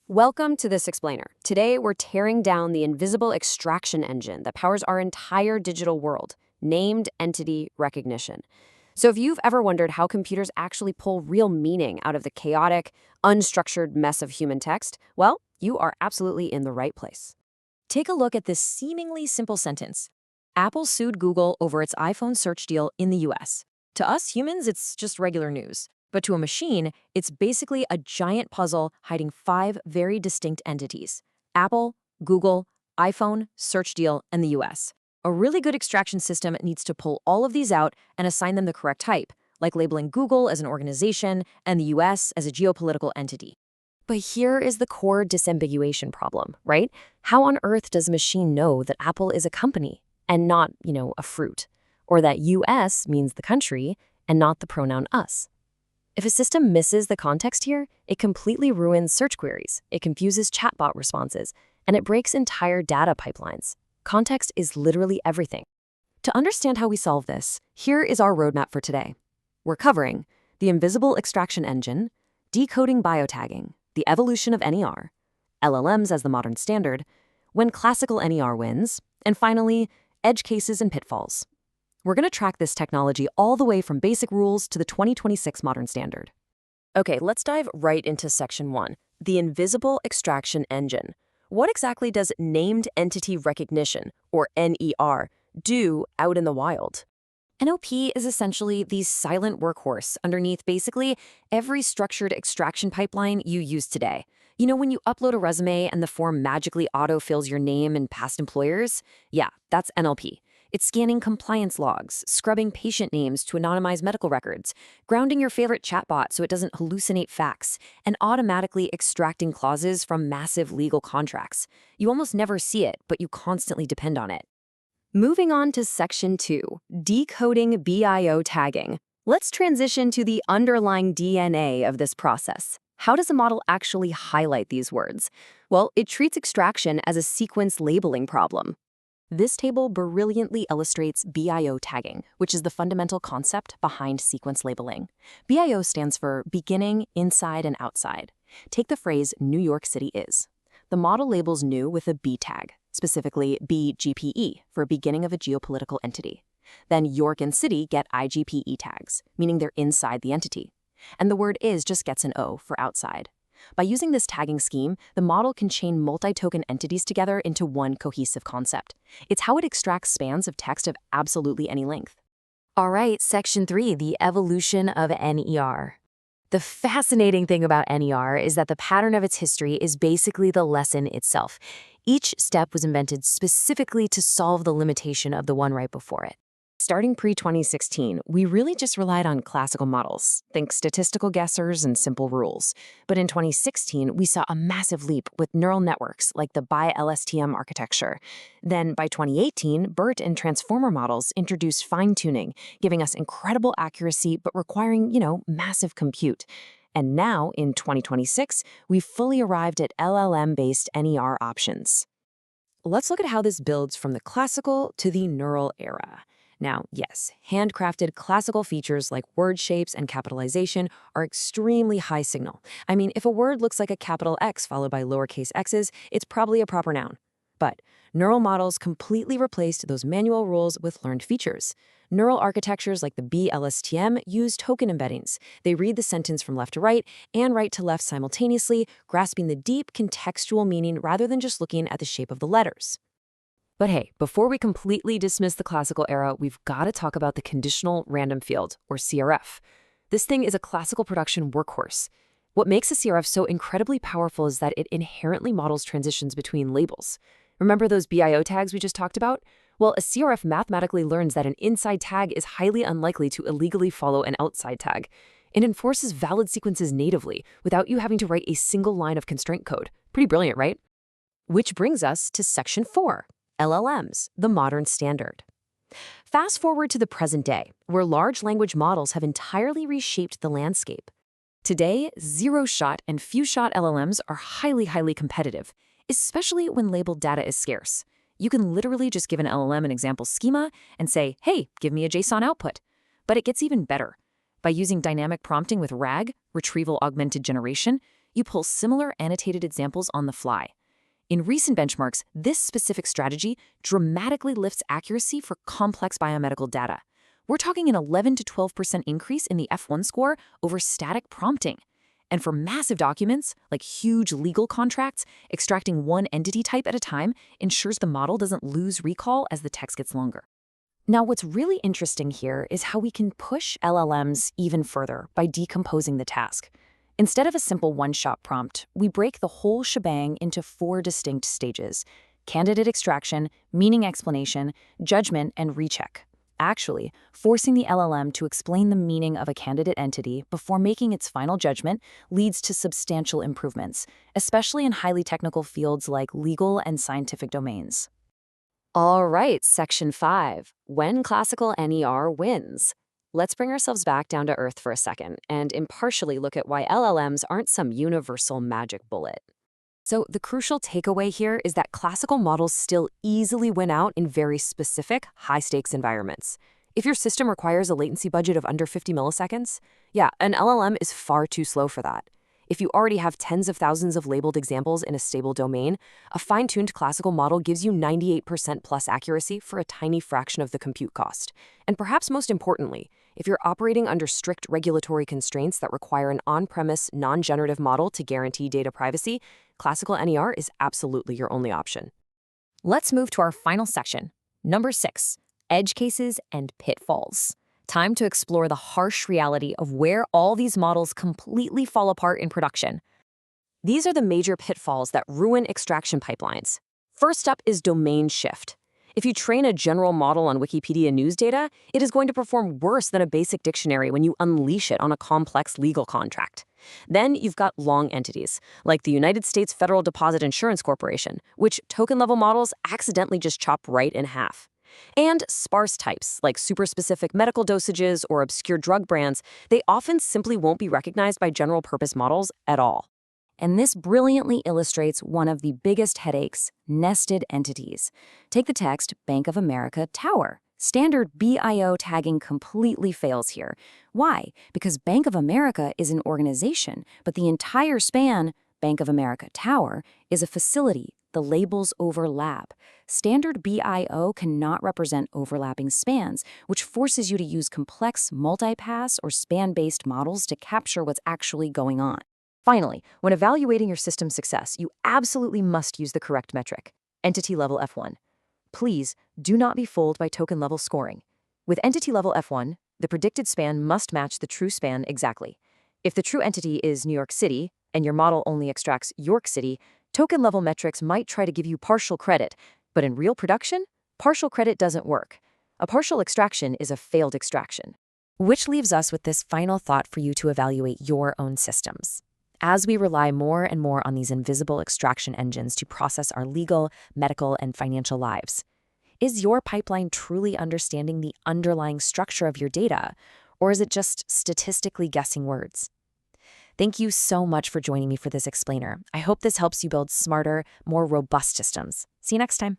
Welcome to This Explainer. Today, we're tearing down the invisible extraction engine that powers our entire digital world, named entity recognition. So if you've ever wondered how computers actually pull real meaning out of the chaotic, unstructured mess of human text, well, you are absolutely in the right place. Take a look at this seemingly simple sentence. Apple sued Google over its iPhone search deal in the US. To us humans, it's just regular news. But to a machine, it's basically a giant puzzle hiding 5 very distinct entities: Apple, Google, iPhone, search deal, and the US. A really good extraction system needs to pull all of these out and assign them the correct type, like labeling Google as an organization and the US as a geopolitical entity. But here is the core disambiguation problem, right? How on earth does a machine know that Apple is a company and not, a fruit? Or that US means the country and not the pronoun us? If a system misses the context here, it completely ruins search queries, it confuses chatbot responses, and it breaks entire data pipelines. Context is literally everything. To understand how we solve this, here is our roadmap for today. We're covering the invisible extraction engine, decoding biotagging, the evolution of NER, LLMs as the modern standard, when classical NER wins, and finally, edge cases and pitfalls. We're going to track this technology all the way from basic rules to the 2026 modern standard. Okay, let's dive right into section 1, the invisible extraction engine. What exactly does named entity recognition, or NER, do out in the wild? NOP is essentially the silent workhorse underneath basically every structured extraction pipeline you use today. You know when you upload a resume and the form magically autofills your name and past employers? Yeah, that's NLP. It's scanning compliance logs, scrubbing patient names to anonymize medical records, grounding your favorite chatbot so it doesn't hallucinate facts, and automatically extracting clauses from massive legal contracts. You almost never see it, but you constantly depend on it. Moving on to section 2, decoding BIO tagging. Let's transition to the underlying DNA of this process. How does a model actually highlight these words? Well, it treats extraction as a sequence labeling problem. This table brilliantly illustrates BIO tagging, which is the fundamental concept behind sequence labeling. BIO stands for beginning, inside, and outside. Take the phrase New York City is. The model labels new with a B tag, specifically BGPE for beginning of a geopolitical entity. Then York and City get IGPE tags, meaning they're inside the entity. And the word is just gets an O for outside. By using this tagging scheme, the model can chain multi-token entities together into one cohesive concept. It's how it extracts spans of text of absolutely any length. All right, section 3, the evolution of NER. The fascinating thing about NER is that the pattern of its history is basically the lesson itself. Each step was invented specifically to solve the limitation of the one right before it. Starting pre-2016, we really just relied on classical models, think statistical guessers and simple rules. But in 2016, we saw a massive leap with neural networks like the BiLSTM architecture. Then by 2018, BERT and transformer models introduced fine-tuning, giving us incredible accuracy but requiring, massive compute. And now, in 2026, we've fully arrived at LLM-based NER options. Let's look at how this builds from the classical to the neural era. Now, yes, handcrafted classical features like word shapes and capitalization are extremely high signal. I mean, if a word looks like a capital X followed by lowercase x's, it's probably a proper noun. But neural models completely replaced those manual rules with learned features. Neural architectures like the BiLSTM use token embeddings. They read the sentence from left to right and right to left simultaneously, grasping the deep contextual meaning rather than just looking at the shape of the letters. But hey, before we completely dismiss the classical era, we've got to talk about the conditional random field, or CRF. This thing is a classical production workhorse. What makes a CRF so incredibly powerful is that it inherently models transitions between labels. Remember those BIO tags we just talked about? Well, a CRF mathematically learns that an inside tag is highly unlikely to illegally follow an outside tag. It enforces valid sequences natively, without you having to write a single line of constraint code. Pretty brilliant, right? Which brings us to section 4. LLMs, the modern standard. Fast forward to the present day, where large language models have entirely reshaped the landscape. Today, zero-shot and few-shot LLMs are highly competitive, especially when labeled data is scarce. You can literally just give an LLM an example schema and say, hey, give me a JSON output. But it gets even better. By using dynamic prompting with RAG, retrieval augmented generation, you pull similar annotated examples on the fly. In recent benchmarks, this specific strategy dramatically lifts accuracy for complex biomedical data. We're talking an 11 to 12% increase in the F1 score over static prompting. And for massive documents, like huge legal contracts, extracting one entity type at a time ensures the model doesn't lose recall as the text gets longer. Now, what's really interesting here is how we can push LLMs even further by decomposing the task. Instead of a simple one-shot prompt, we break the whole shebang into 4 distinct stages: candidate extraction, meaning explanation, judgment, and recheck. Actually, forcing the LLM to explain the meaning of a candidate entity before making its final judgment leads to substantial improvements, especially in highly technical fields like legal and scientific domains. All right, Section 5, when classical NER wins. Let's bring ourselves back down to earth for a second and impartially look at why LLMs aren't some universal magic bullet. So the crucial takeaway here is that classical models still easily win out in very specific, high-stakes environments. If your system requires a latency budget of under 50 milliseconds, yeah, an LLM is far too slow for that. If you already have tens of thousands of labeled examples in a stable domain, a fine-tuned classical model gives you 98% plus accuracy for a tiny fraction of the compute cost. And perhaps most importantly, if you're operating under strict regulatory constraints that require an on-premise, non-generative model to guarantee data privacy, classical NER is absolutely your only option. Let's move to our final section, number 6, edge cases and pitfalls. Time to explore the harsh reality of where all these models completely fall apart in production. These are the major pitfalls that ruin extraction pipelines. First up is domain shift. If you train a general model on Wikipedia news data, it is going to perform worse than a basic dictionary when you unleash it on a complex legal contract. Then you've got long entities, like the United States Federal Deposit Insurance Corporation, which token-level models accidentally just chop right in half. And sparse types, like super-specific medical dosages or obscure drug brands, they often simply won't be recognized by general-purpose models at all. And this brilliantly illustrates one of the biggest headaches: nested entities. Take the text Bank of America Tower. Standard BIO tagging completely fails here. Why? Because Bank of America is an organization, but the entire span, Bank of America Tower, is a facility. The labels overlap. Standard BIO cannot represent overlapping spans, which forces you to use complex multipass or span-based models to capture what's actually going on. Finally, when evaluating your system's success, you absolutely must use the correct metric: entity level F1. Please do not be fooled by token level scoring. With entity level F1, the predicted span must match the true span exactly. If the true entity is New York City and your model only extracts York City, token level metrics might try to give you partial credit, but in real production, partial credit doesn't work. A partial extraction is a failed extraction. Which leaves us with this final thought for you to evaluate your own systems. As we rely more and more on these invisible extraction engines to process our legal, medical, and financial lives, is your pipeline truly understanding the underlying structure of your data, or is it just statistically guessing words? Thank you so much for joining me for this explainer. I hope this helps you build smarter, more robust systems. See you next time.